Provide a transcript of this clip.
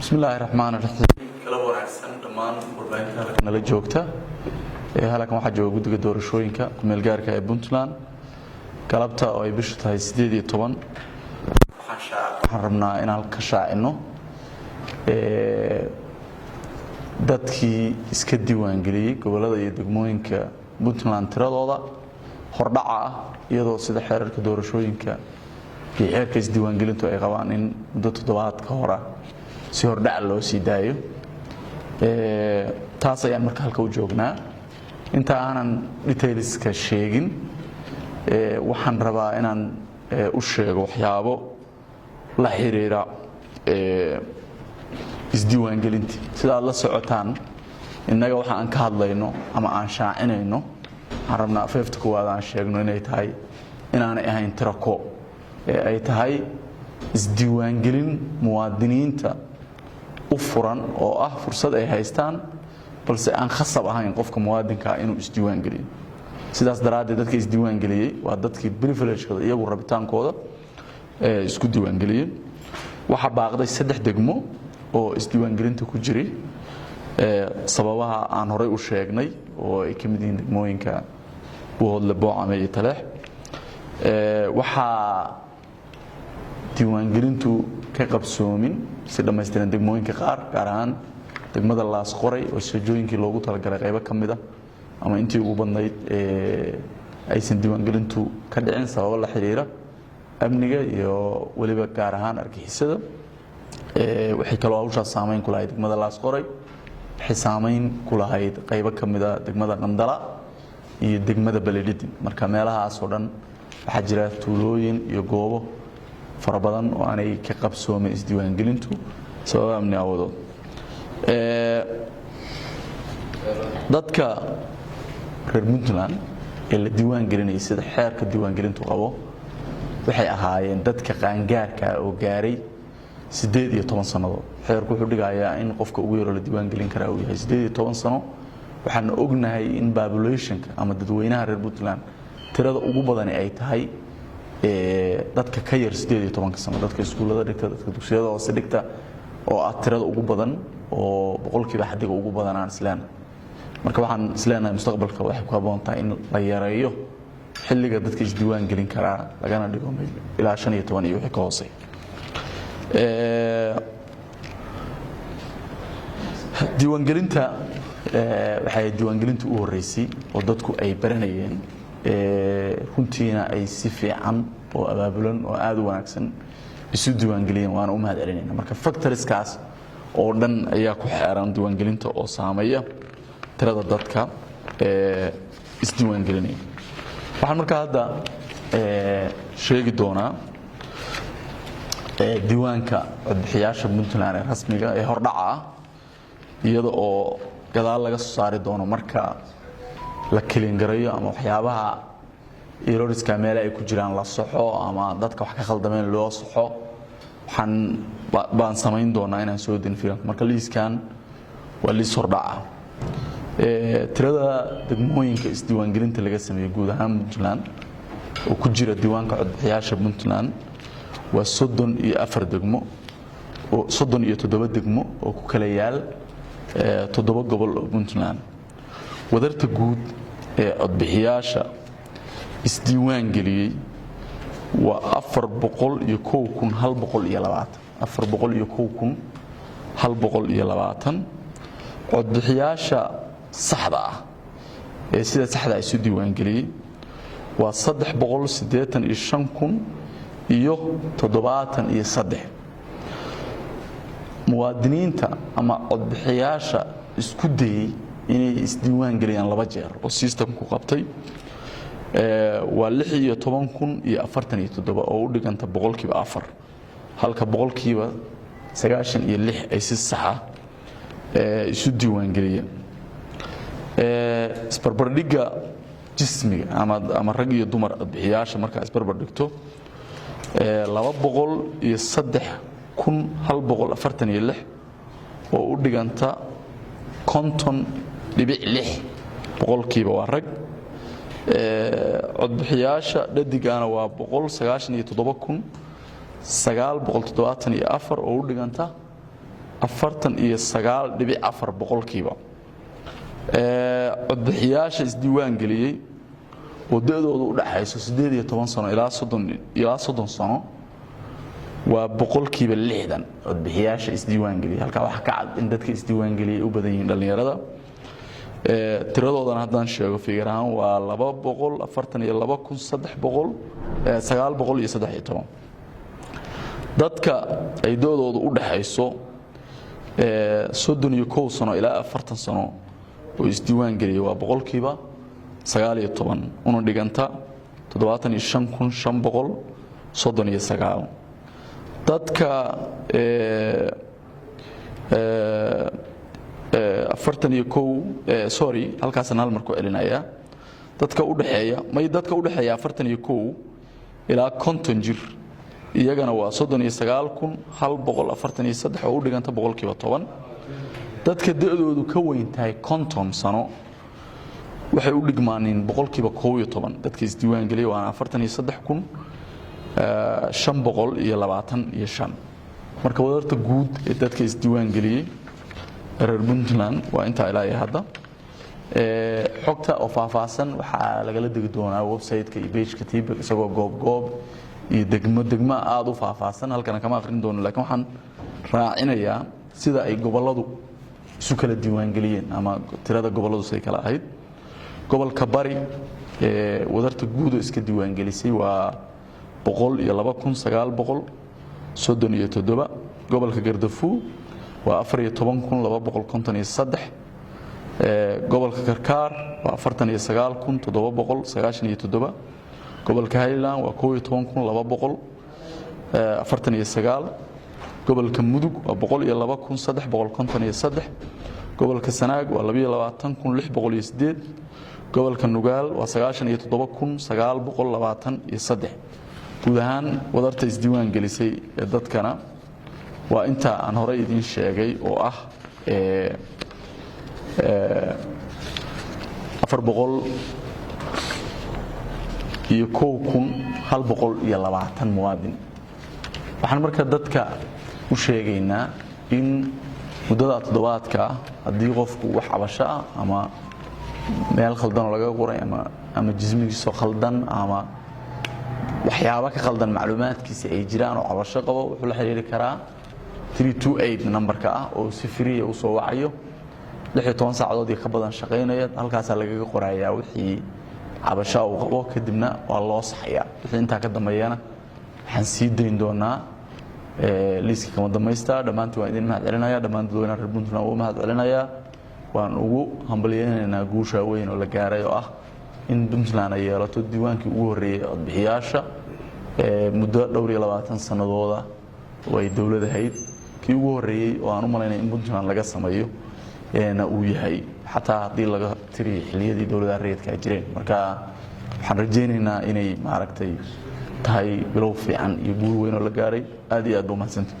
بسم الله الرحمن الرحيم kala wanaagsan dhamaan warbaahinta halkan nala joogta halkan waxa jooga guddiga doorashooyinka meel gaarka ee Puntland galabta oo ay bishu tahay 18 waxaan rabnaa inaan ka shaacino dadkii iska diiwaan galiyay gobolada iyo degmooyinka Puntland tiradooda hordhaca ah iyadoo sida xeerarka doorashooyinka iyo xeerka isdiiwaan gelintu ay qabaan in muddo toddobaad ka hor si hordhac loo sii daayo taas ayaan markaa halka u joognaa inta aanan detailska sheegin waxaan rabaa inaan u sheego waxyaabo la xiriira isdiiwaan gelinta sida aad la socotaan innaga waxa aan ka hadlayno ama aan shaacinayno aan rabnaa afeefta koowaad aan sheegno inay tahay inaanay ahayn tirako ay tahay isdiiwaan gelin muwaadiniinta u furan oo ah fursad ay haystaan balse aan khasab ahayn qofka muwaadinka inuu isdiiwaan geliyo sidaas daraaddeed dadka isdiiwaan galiyay waa dadkii privilege-kooda iyagu rabitaankooda isku diiwaan galiyay waxa baaqday 3 degmo oo isdiiwaan gelinta ku jiray sababaha aan horay u sheegnay oo ay ka mid yihiin degmooyinka Boodle Boocame iyo Taleex waxa diiwaan gelintu ka qabsoomin si dhameystiran degmooyinka qaar gaar ahaan degmada Laas Qoray oo shaqooyinkii loogu talagalay qayb ka mid ah ama intii ugu badnayd aysan diiwaan gelintu ka dhicin sabab la xiriira amniga iyo waliba gaar ahaan argixisada waxay kala hawsha saameyn ku lahayd degmada Laas Qoray xisaameyn ku lahayd qayb ka mid ah degmada Qandala iyo degmada Baledhidin marka meelahaas oo dhan waxa jira tuulooyin iyo goobo farabadan oo aanay ka qabsoomay isdiiwaan gelintu sabab amni awoodo dadka reer Puntland ee la diiwaan gelinay sida xeerka diiwaan gelintu qabo waxay ahaayeen dadka qaangaarka oo gaaray 18 sano xeerku wuxuu dhigayaa in qofka ugu yar la diiwaan gelin kara uu yahay 18 sano waxaan ognahay in population-ka ama dadweynaha reer Puntland tirada ugu badan ay tahay dadka ka yar 18 sano dadka iskuulada dhigta dadka dugsiyada hoose dhigta oo ah tirada ugu badan oo boqolkiiba xadiga ugu badan aan islaan marka waxaan isleenahay mustaqbalka waxay ku haboon tahay in la yareeyo xilliga dadka isdiiwaan gelin kara lagana dhigo ilaa 15 iyo wixii ka hoosay diiwaan gelinta waxay diiwaan gelintu u horeysay oo dadku ay baranayeen runtiina ay si fiican oo abaabulan oo aad u wanaagsan isu diiwaan geliyeen waana u mahad celinayna marka factorieskaas oo dhan ayaa ku xeeran diiwaan gelinta oo saameeya tirada dadka isdiiwaan gelinaya waxaan markaa hadda sheegi doonaa diiwaanka codbixiyaasha Puntland ee rasmiga ee hordhaca ah iyada oo gadaal laga soo saari doono marka la kelin garayo ama waxyaabaha errorska meel ay ku jiraan la saxo ama dadka wax ka khaldameen loo saxo waxaan baan sameyn doonaa inaan soo din filan marka liiskan waa liis hordhaca tirada degmooyinka isdiiwaan gelinta laga sameeyay guud ahaan Puntland oo ku jira diiwaanka codbixiyaasha Puntland waa 34 degmo oo 37 degmo oo ku kala yaal 7 gobol oo Puntland wadarta guud ee codbixiyaasha isdiiwaan geliyay waa 401,120 codbixiyaasha saxda ah ee sida saxda ah isu diiwaan geliyay waa 385,073 muwaadiniinta ama codbixiyaasha isku dayay inay isdiiwaan geliyaan 2 jeer oo systemku qabtay waa 16,047 oo u dhiganta boqolkiiba 4 halka boqolkiiba 96 ay si sax ah isu diiwaan geliyeen isbarbardhigga jismiga ama rag iyo dumar codbixiyaasha marka isbarbardhigto 203,146 oo u dhiganta 50.6 boqolkiiba waa rag codbixiyaasha dhadigana waa 197,974 oo u dhiganta 49.4 boqolkiiba codbixiyaasha isdiiwaan geliyey oo da'doodu u dhaxayso 18 sano ilaa 30 sano waa boqolkiiba 60 codbixiyaasha isdiiwaan geliyey halka waxa ka cad in dadka isdiiwaan geliyey u badan yihiin dhalinyarada tiradoodana haddaan sheego figar ahaan waa 242,913 dadka ay doodoodu u dhaxayso 31 sano ilaa 40 sano oo isdiiwaan geliyey waa boqolkiiba 19 una dhiganta 75,539 dadka 41 halkaasna hal mar ku celinaya dadka u dhaxeeya 41 ilaa 50 jir iyagana waa 39,143 oo u dhiganta boqolkiiba 10 dadka da'doodu ka weyn tahay 50 sano waxay u dhigmaaneen boqolkiiba 11 dadka isdiiwaan geliyay waa 43,525 marka wadarta guud ee dadka isdiiwaan geliyay reer Puntland waa inta ilaa hadda xogta oo faahfaahsan waxa lagala digi doonaa website-ka iyo page-ka TPEC isagoo goob iyo degmo aad u faahfaahsan halkan kama akhrin doono laakiin waxaan raacinayaa sida ay goboladu isu kala diiwaan geliyeen ama tirada goboladu say kala ahayd gobolka bari wadarta guud oo iska diiwaan gelisay waa 102,937 gobolka Gaardafuu waa 14,253 gobolka Karkaar waa 49,797 gobolka Highland waa 11,249 gobolka Mudug waa 102,353 gobolka Sanaag waa 22,608 gobolka Nugaal waa 97,923 guud ahaan wadarta isdiiwaan gelisay dadkana waa inta aan hore idin sheegay oo ah 401,120 muwaadin waxaan marka dadka u sheegaynaa in muddada toddobaadka haddii qofku wax cabasho ah ama meel khaldan laga qoray ama jismigiisa khaldan ama waxyaabo ka khaldan macluumaadkiisa ay jiraan oo cabasho qabo wuxuu la xiriiri karaa 328 numberka ah oo si free u soo wacayo 16 saacadood ka badan shaqeynaya halkaas laga qorayaa wixii cabasho uu qabo kadibna waa loo saxayaa wixii inta ka dambeeyana waxaan sii dayn doonaa liiska kama dhamaysta dhamaantii waan idin mahad celinayaa dhammaan dadweynaha reer Puntland oo mahad celinayaa waan ugu hambalyeynaa guusha weyn oo la gaaray oo ah in Puntland ay yeelato diiwaankii ugu horeeyay codbixiyaasha muddo dhowr iyo 20 sanadooda way dawladda hayd kii ugu horeeyay oo aan u maleynay in Puntland laga sameeyo uu yahay xataa hadii laga tiri xiliyadii dawladda reedka ay jireen marka waxaan rajaynaynaa inay maaragtay tahay bilow fiican iyo guul weyn oo la gaaray aad iyo aad u mahadsantahay